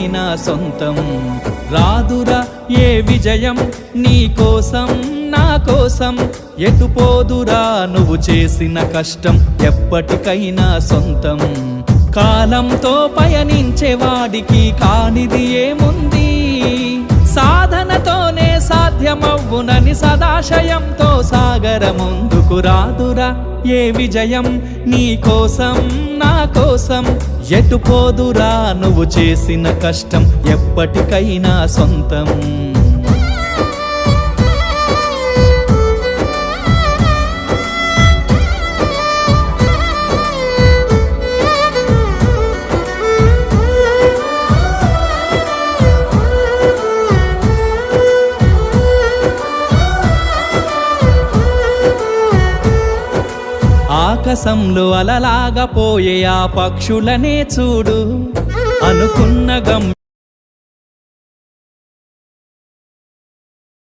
ఎప్పటికైనా సొంతం. రాదురా ఏ విజయం నీ కోసం నా కోసం, ఎటుపోదురా నువ్వు చేసిన కష్టం ఎప్పటికైనా సొంతం. కాలంతో పయనించేవాడికి కానిది ఏముంది, సాధనతోనే సాధ్యమవ్వునని సదాశయంతో సాగర ముందుకు. రాదురా ఏ విజయం నీ కోసం నా కోసం, ఎటుపోదురా నువ్వు చేసిన కష్టం ఎప్పటికైనా సొంతం. ఆకాశంలో అలలాగా పోయే ఆ పక్షులనే చూడు, అనుకున్న గమ్యం